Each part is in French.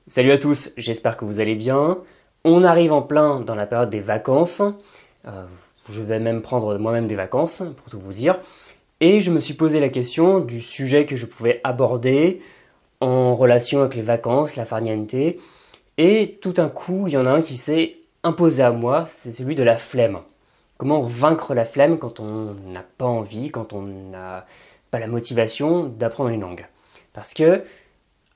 Salut à tous, j'espère que vous allez bien. On arrive en plein dans la période des vacances. Euh, je vais même prendre moi-même des vacances, pour tout vous dire. Et je me suis posé la question du sujet que je pouvais aborder en relation avec les vacances, la farniente. Et tout d'un coup, il y en a un qui s'est imposé à moi, c'est celui de la flemme. Comment vaincre la flemme quand on n'a pas envie, quand on n'a pas la motivation d'apprendre une langue. Parce que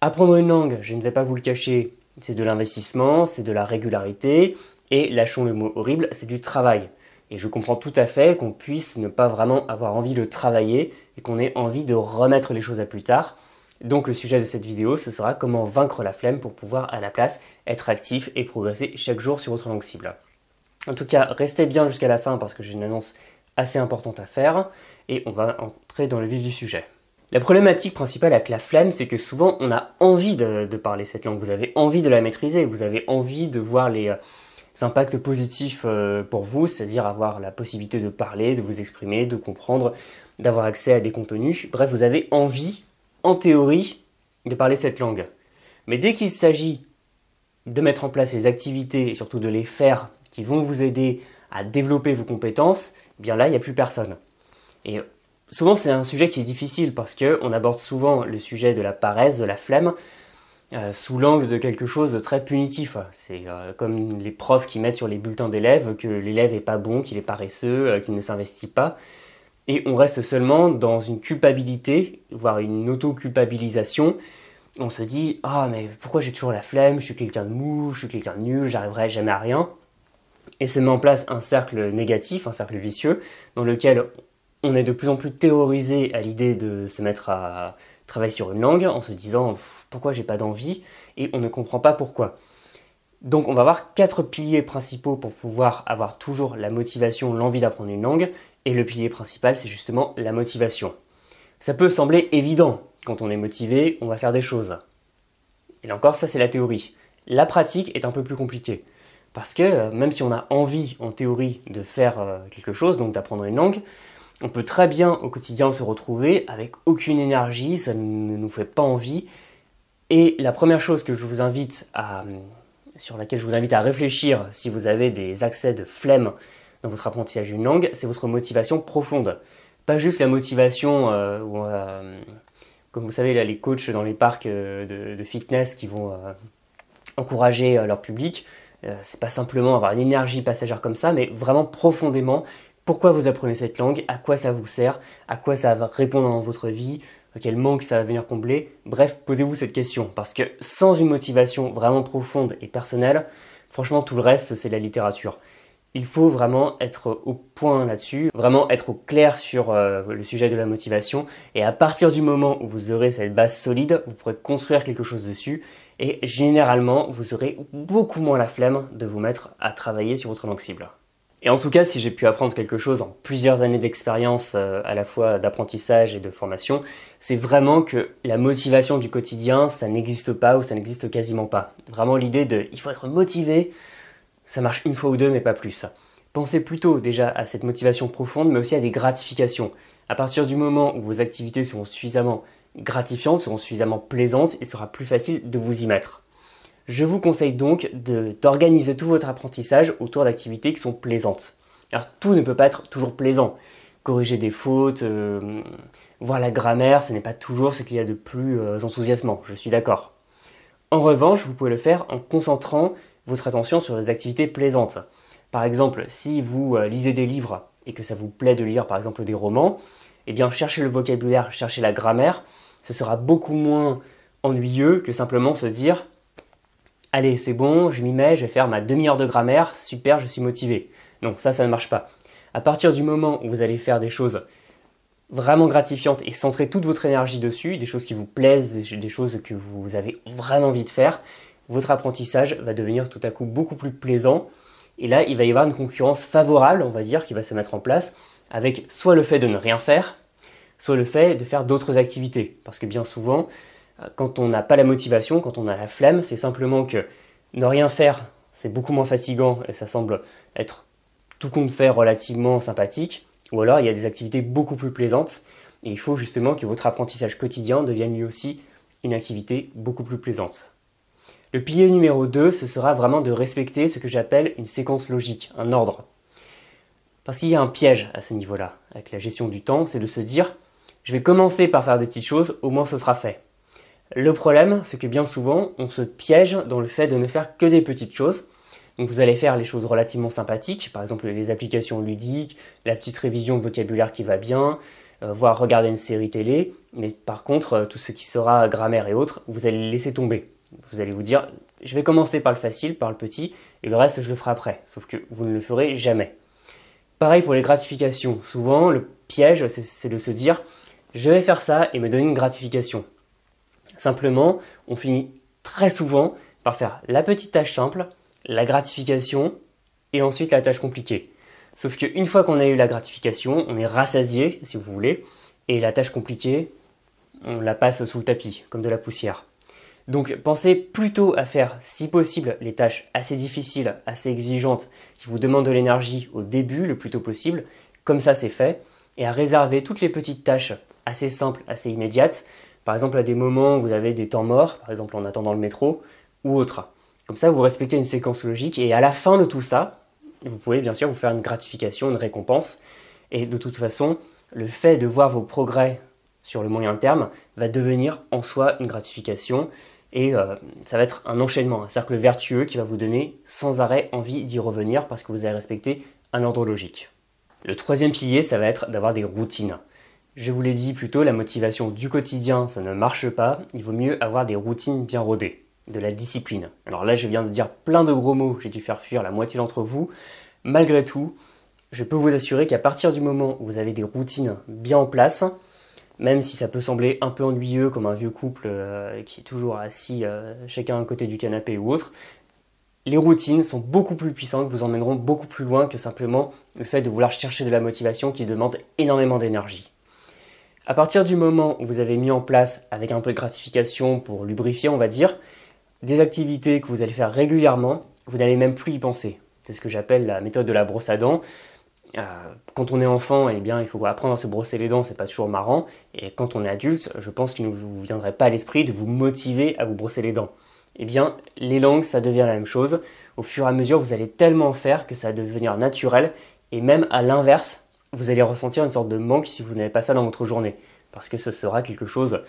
apprendre une langue, je ne vais pas vous le cacher, c'est de l'investissement, c'est de la régularité, et lâchons le mot horrible, c'est du travail. Et je comprends tout à fait qu'on puisse ne pas vraiment avoir envie de travailler et qu'on ait envie de remettre les choses à plus tard. Donc le sujet de cette vidéo, ce sera comment vaincre la flemme pour pouvoir à la place être actif et progresser chaque jour sur votre langue cible. En tout cas, restez bien jusqu'à la fin parce que j'ai une annonce assez importante à faire et on va entrer dans le vif du sujet. La problématique principale avec la flemme, c'est que souvent on a envie de parler cette langue, vous avez envie de la maîtriser, vous avez envie de voir les impacts positifs pour vous, c'est-à-dire avoir la possibilité de parler, de vous exprimer, de comprendre, d'avoir accès à des contenus. Bref, vous avez envie, en théorie, de parler cette langue. Mais dès qu'il s'agit de mettre en place les activités et surtout de les faire qui vont vous aider à développer vos compétences, eh bien là, il n'y a plus personne. Et souvent, c'est un sujet qui est difficile parce qu'on aborde souvent le sujet de la paresse, de la flemme, sous l'angle de quelque chose de très punitif. C'est comme les profs qui mettent sur les bulletins d'élèves que l'élève est pas bon, qu'il est paresseux, qu'il ne s'investit pas. Et on reste seulement dans une culpabilité, voire une auto-culpabilisation. On se dit « Ah, mais pourquoi j'ai toujours la flemme? Je suis quelqu'un de mou, je suis quelqu'un de nul, j'arriverai jamais à rien. » Et se met en place un cercle négatif, un cercle vicieux, dans lequel on est de plus en plus terrorisé à l'idée de se mettre à travailler sur une langue en se disant pourquoi j'ai pas d'envie et on ne comprend pas pourquoi. Donc on va avoir 4 piliers principaux pour pouvoir avoir toujours la motivation, l'envie d'apprendre une langue et le pilier principal c'est justement la motivation. Ça peut sembler évident, quand on est motivé, on va faire des choses. Et là encore ça c'est la théorie. La pratique est un peu plus compliquée. Parce que même si on a envie en théorie de faire quelque chose, donc d'apprendre une langue, on peut très bien au quotidien se retrouver avec aucune énergie, ça ne nous fait pas envie. Et la première chose que sur laquelle je vous invite à réfléchir si vous avez des accès de flemme dans votre apprentissage d'une langue, c'est votre motivation profonde. Pas juste la motivation, comme vous savez, là, les coachs dans les parcs de fitness qui vont encourager leur public. C'est pas simplement avoir une énergie passagère comme ça, mais vraiment profondément. Pourquoi vous apprenez cette langue? À quoi ça vous sert? À quoi ça va répondre dans votre vie? Quel manque ça va venir combler? Bref, posez-vous cette question. Parce que sans une motivation vraiment profonde et personnelle, franchement, tout le reste, c'est la littérature. Il faut vraiment être au point là-dessus, vraiment être au clair sur le sujet de la motivation. Et à partir du moment où vous aurez cette base solide, vous pourrez construire quelque chose dessus. Et généralement, vous aurez beaucoup moins la flemme de vous mettre à travailler sur votre langue cible. Et en tout cas, si j'ai pu apprendre quelque chose en plusieurs années d'expérience à la fois d'apprentissage et de formation, c'est vraiment que la motivation du quotidien, ça n'existe pas ou ça n'existe quasiment pas. Vraiment l'idée de « il faut être motivé », ça marche une fois ou deux mais pas plus. Pensez plutôt déjà à cette motivation profonde mais aussi à des gratifications. À partir du moment où vos activités seront suffisamment gratifiantes, seront suffisamment plaisantes, il sera plus facile de vous y mettre. Je vous conseille donc d'organiser tout votre apprentissage autour d'activités qui sont plaisantes. Alors tout ne peut pas être toujours plaisant. Corriger des fautes, voir la grammaire, ce n'est pas toujours ce qu'il y a de plus enthousiasmant, je suis d'accord. En revanche, vous pouvez le faire en concentrant votre attention sur des activités plaisantes. Par exemple, si vous lisez des livres et que ça vous plaît de lire par exemple des romans, eh bien cherchez le vocabulaire, cherchez la grammaire, ce sera beaucoup moins ennuyeux que simplement se dire allez, c'est bon, je m'y mets, je vais faire ma demi-heure de grammaire, super, je suis motivé. Non, ça ne marche pas. À partir du moment où vous allez faire des choses vraiment gratifiantes et centrer toute votre énergie dessus, des choses qui vous plaisent, des choses que vous avez vraiment envie de faire, votre apprentissage va devenir tout à coup beaucoup plus plaisant. Et là, il va y avoir une concurrence favorable, on va dire, qui va se mettre en place, avec soit le fait de ne rien faire, soit le fait de faire d'autres activités. Parce que bien souvent, quand on n'a pas la motivation, quand on a la flemme, c'est simplement que ne rien faire, c'est beaucoup moins fatigant et ça semble être tout compte fait relativement sympathique. Ou alors il y a des activités beaucoup plus plaisantes et il faut justement que votre apprentissage quotidien devienne lui aussi une activité beaucoup plus plaisante. Le pilier numéro 2, ce sera vraiment de respecter ce que j'appelle une séquence logique, un ordre. Parce qu'il y a un piège à ce niveau-là, avec la gestion du temps, c'est de se dire « je vais commencer par faire des petites choses, au moins ce sera fait ». Le problème, c'est que bien souvent, on se piège dans le fait de ne faire que des petites choses. Donc vous allez faire les choses relativement sympathiques, par exemple les applications ludiques, la petite révision de vocabulaire qui va bien, voire regarder une série télé, mais par contre, tout ce qui sera grammaire et autres, vous allez le laisser tomber. Vous allez vous dire, je vais commencer par le facile, par le petit, et le reste, je le ferai après. Sauf que vous ne le ferez jamais. Pareil pour les gratifications. Souvent, le piège, c'est de se dire, je vais faire ça et me donner une gratification. Simplement, on finit très souvent par faire la petite tâche simple, la gratification, et ensuite la tâche compliquée. Sauf qu'une fois qu'on a eu la gratification, on est rassasié, si vous voulez, et la tâche compliquée, on la passe sous le tapis, comme de la poussière. Donc pensez plutôt à faire, si possible, les tâches assez difficiles, assez exigeantes, qui vous demandent de l'énergie au début, le plus tôt possible, comme ça c'est fait, et à réserver toutes les petites tâches assez simples, assez immédiates, par exemple à des moments où vous avez des temps morts, par exemple en attendant le métro, ou autre. Comme ça vous respectez une séquence logique, et à la fin de tout ça, vous pouvez bien sûr vous faire une gratification, une récompense, et de toute façon, le fait de voir vos progrès sur le moyen terme va devenir en soi une gratification, et ça va être un enchaînement, un cercle vertueux qui va vous donner sans arrêt envie d'y revenir parce que vous avez respecté un ordre logique. Le troisième pilier, ça va être d'avoir des routines. Je vous l'ai dit plus tôt, la motivation du quotidien, ça ne marche pas. Il vaut mieux avoir des routines bien rodées, de la discipline. Alors là, je viens de dire plein de gros mots, j'ai dû faire fuir la moitié d'entre vous. Malgré tout, je peux vous assurer qu'à partir du moment où vous avez des routines bien en place, même si ça peut sembler un peu ennuyeux comme un vieux couple qui est toujours assis chacun à un côté du canapé ou autre, les routines sont beaucoup plus puissantes, vous emmèneront beaucoup plus loin que simplement le fait de vouloir chercher de la motivation qui demande énormément d'énergie. À partir du moment où vous avez mis en place, avec un peu de gratification pour lubrifier on va dire, des activités que vous allez faire régulièrement, vous n'allez même plus y penser. C'est ce que j'appelle la méthode de la brosse à dents. Quand on est enfant, eh bien, il faut apprendre à se brosser les dents, c'est pas toujours marrant. Et quand on est adulte, je pense qu'il ne vous viendrait pas à l'esprit de vous motiver à vous brosser les dents. Eh bien, les langues, ça devient la même chose. Au fur et à mesure, vous allez tellement en faire que ça va devenir naturel. Et même à l'inverse, vous allez ressentir une sorte de manque si vous n'avez pas ça dans votre journée. Parce que ce sera quelque chose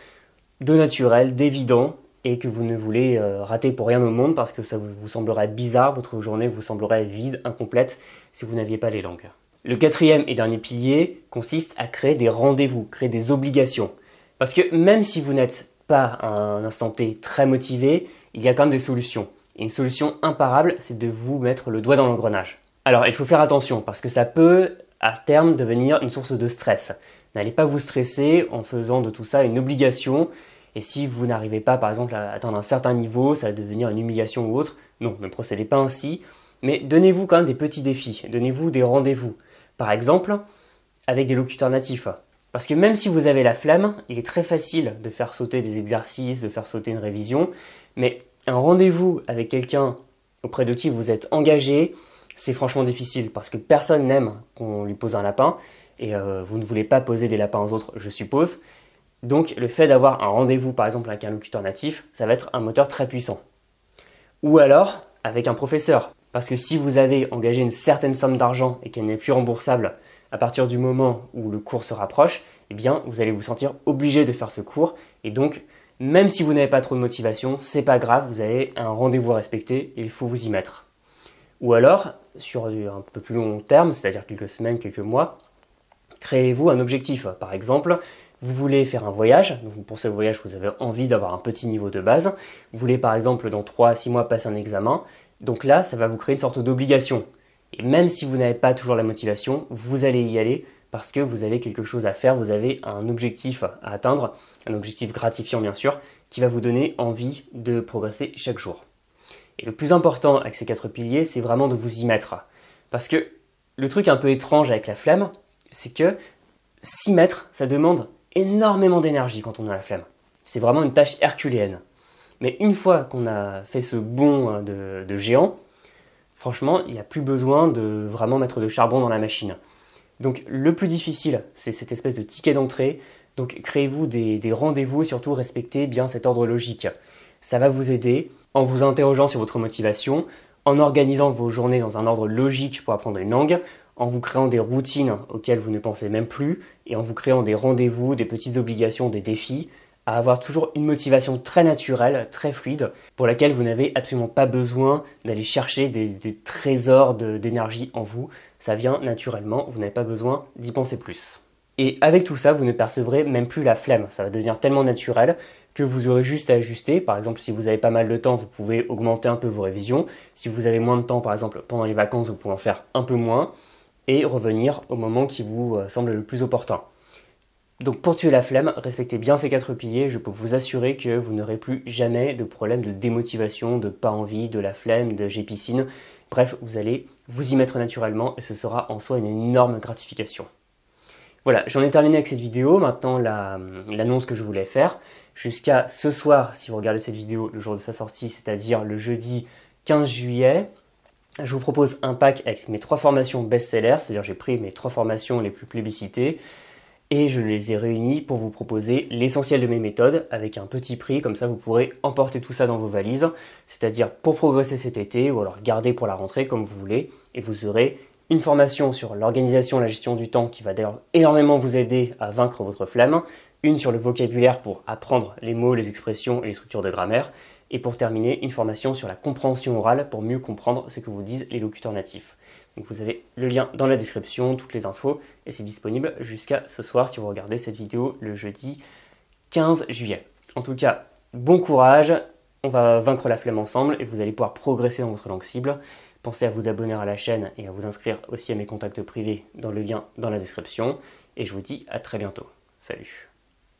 de naturel, d'évident, et que vous ne voulez rater pour rien au monde parce que ça vous semblerait bizarre, votre journée vous semblerait vide, incomplète, si vous n'aviez pas les langues. Le quatrième et dernier pilier consiste à créer des rendez-vous, créer des obligations. Parce que même si vous n'êtes pas à un instant T très motivé, il y a quand même des solutions. Et une solution imparable, c'est de vous mettre le doigt dans l'engrenage. Alors il faut faire attention parce que ça peut à terme devenir une source de stress. N'allez pas vous stresser en faisant de tout ça une obligation. Et si vous n'arrivez pas par exemple à atteindre un certain niveau, ça va devenir une humiliation ou autre. Non, ne procédez pas ainsi. Mais donnez-vous quand même des petits défis, donnez-vous des rendez-vous. Par exemple, avec des locuteurs natifs. Parce que même si vous avez la flemme, il est très facile de faire sauter des exercices, de faire sauter une révision, mais un rendez-vous avec quelqu'un auprès de qui vous êtes engagé, c'est franchement difficile, parce que personne n'aime qu'on lui pose un lapin, et vous ne voulez pas poser des lapins aux autres, je suppose. Donc le fait d'avoir un rendez-vous, par exemple avec un locuteur natif, ça va être un moteur très puissant. Ou alors, avec un professeur. Parce que si vous avez engagé une certaine somme d'argent et qu'elle n'est plus remboursable à partir du moment où le cours se rapproche, eh bien vous allez vous sentir obligé de faire ce cours. Et donc, même si vous n'avez pas trop de motivation, c'est pas grave, vous avez un rendez-vous à respecter et il faut vous y mettre. Ou alors, sur un peu plus long terme, c'est-à-dire quelques semaines, quelques mois, créez-vous un objectif. Par exemple, vous voulez faire un voyage, donc pour ce voyage vous avez envie d'avoir un petit niveau de base. Vous voulez par exemple dans 3 à 6 mois passer un examen. Donc là, ça va vous créer une sorte d'obligation. Et même si vous n'avez pas toujours la motivation, vous allez y aller parce que vous avez quelque chose à faire, vous avez un objectif à atteindre, un objectif gratifiant bien sûr, qui va vous donner envie de progresser chaque jour. Et le plus important avec ces 4 piliers, c'est vraiment de vous y mettre. Parce que le truc un peu étrange avec la flemme, c'est que s'y mettre, ça demande énormément d'énergie quand on a la flemme. C'est vraiment une tâche herculéenne. Mais une fois qu'on a fait ce bond de géant, franchement, il n'y a plus besoin de vraiment mettre de charbon dans la machine. Donc le plus difficile, c'est cette espèce de ticket d'entrée. Donc créez-vous des rendez-vous et surtout respectez bien cet ordre logique. Ça va vous aider en vous interrogeant sur votre motivation, en organisant vos journées dans un ordre logique pour apprendre une langue, en vous créant des routines auxquelles vous ne pensez même plus, et en vous créant des rendez-vous, des petites obligations, des défis, à avoir toujours une motivation très naturelle, très fluide, pour laquelle vous n'avez absolument pas besoin d'aller chercher des trésors d'énergie en vous. Ça vient naturellement, vous n'avez pas besoin d'y penser plus. Et avec tout ça, vous ne percevrez même plus la flemme. Ça va devenir tellement naturel que vous aurez juste à ajuster. Par exemple, si vous avez pas mal de temps, vous pouvez augmenter un peu vos révisions. Si vous avez moins de temps, par exemple, pendant les vacances, vous pouvez en faire un peu moins et revenir au moment qui vous semble le plus opportun. Donc pour tuer la flemme, respectez bien ces 4 piliers, je peux vous assurer que vous n'aurez plus jamais de problème de démotivation, de pas envie, de la flemme, de j'ai piscine. Bref, vous allez vous y mettre naturellement et ce sera en soi une énorme gratification. Voilà, j'en ai terminé avec cette vidéo, maintenant l'annonce que je voulais faire. Jusqu'à ce soir, si vous regardez cette vidéo le jour de sa sortie, c'est-à-dire le jeudi 15 juillet, je vous propose un pack avec mes 3 formations best-sellers, c'est-à-dire j'ai pris mes 3 formations les plus plébiscitées, et je les ai réunis pour vous proposer l'essentiel de mes méthodes avec un petit prix, comme ça vous pourrez emporter tout ça dans vos valises, c'est-à-dire pour progresser cet été ou alors garder pour la rentrée comme vous voulez, et vous aurez une formation sur l'organisation et la gestion du temps qui va d'ailleurs énormément vous aider à vaincre votre flamme, une sur le vocabulaire pour apprendre les mots, les expressions et les structures de grammaire, et pour terminer, une formation sur la compréhension orale pour mieux comprendre ce que vous disent les locuteurs natifs. Donc vous avez le lien dans la description, toutes les infos, et c'est disponible jusqu'à ce soir si vous regardez cette vidéo le jeudi 15 juillet. En tout cas, bon courage, on va vaincre la flemme ensemble et vous allez pouvoir progresser dans votre langue cible. Pensez à vous abonner à la chaîne et à vous inscrire aussi à mes contacts privés dans le lien dans la description. Et je vous dis à très bientôt. Salut!